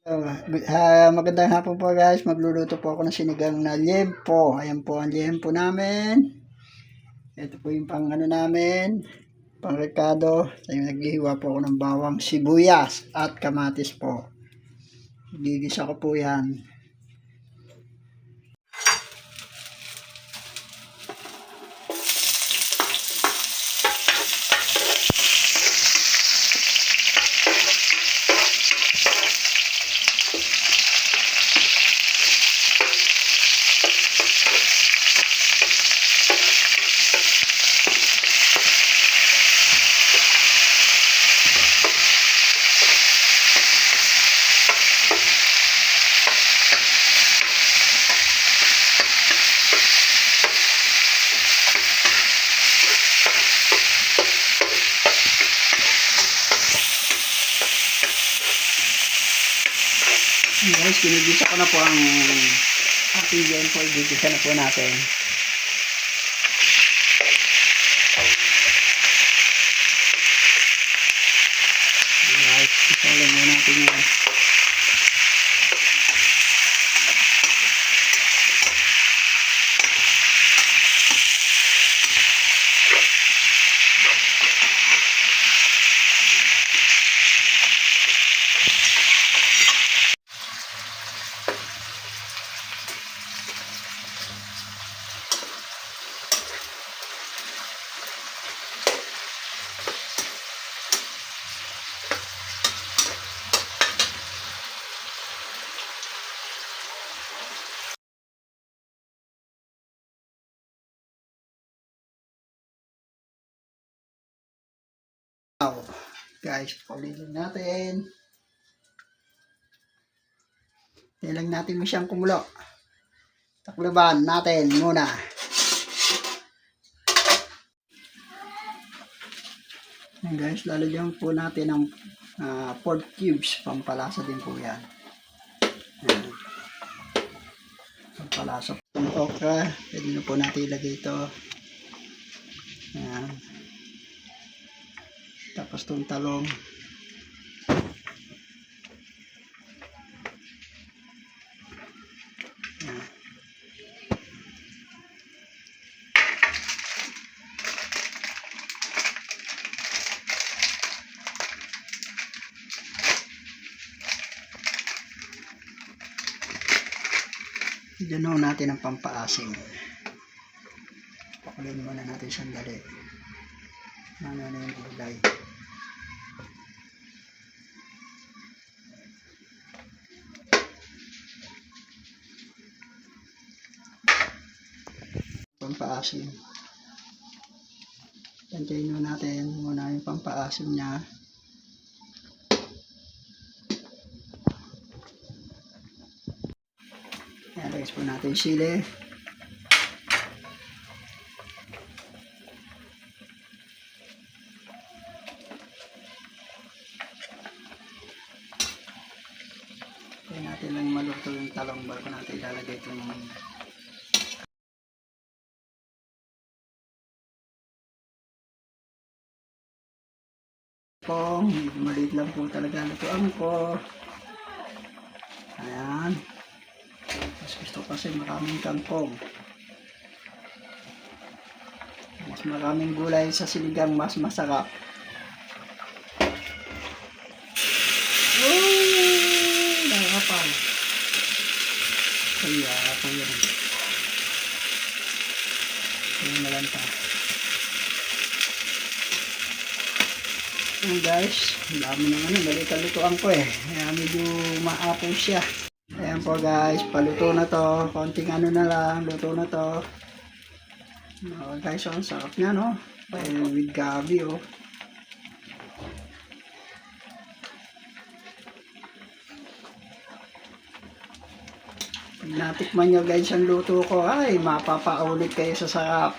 Magandang hapon po guys. Magluluto po ako ng sinigang na liempo. Ayan po ang liempo namin. Ito po yung pang ano namin, pang rekado. Ayun, naghihiwa po ako ng bawang, sibuyas at kamatis po. Gigisa ko po yan. Guys, ginigisa ko na po ang ating liempo. Gigisa na po natin. Alright, isalan mo natin yan. Guys, paulitin natin. Tilang natin mo siyang kumulo. Takluban natin muna. Ayan guys, lalagyan po natin ng pork cubes. Pampalasa din po yan. Ayan. Pampalasa po ng okra. Pwede na po natin ilagay ito. Ayan. Tapos itong talong. Ayan. Diyan natin ang pampaasim. Pakuloyin muna natin sandali. Ano na yung gulay. Pampaasim. Tantayin natin muna yung pampaasim niya. Lagay po natin yung sili. Kaya natin lang maluto yung talong bago natin ilalagay itong kung maliit lang po talaga lutuan ko. Ayan. Mas gusto kasi maraming kangkong. Mas maraming gulay sa sinigang, mas masarap. Nakakapal. Kaya ako yun. Kaya malanta. Ayan guys, dami naman yun. Balikan lutuan ko eh. Kaya medyo maapo siya. Ayan po guys, paluto na to. Konting ano na lang, luto na to. Guys, ang sarap niya no. With gabi oh. Pag natikman nyo guys ang luto ko, ay mapapaulit kayo sa sarap.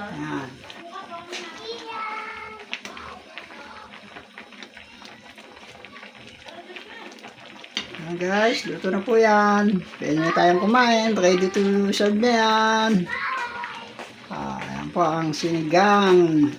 Ayan. Ayan guys, luto na po yan. Pwede na tayong kumain. Ready to serve na yan. Ayan po ang sinigang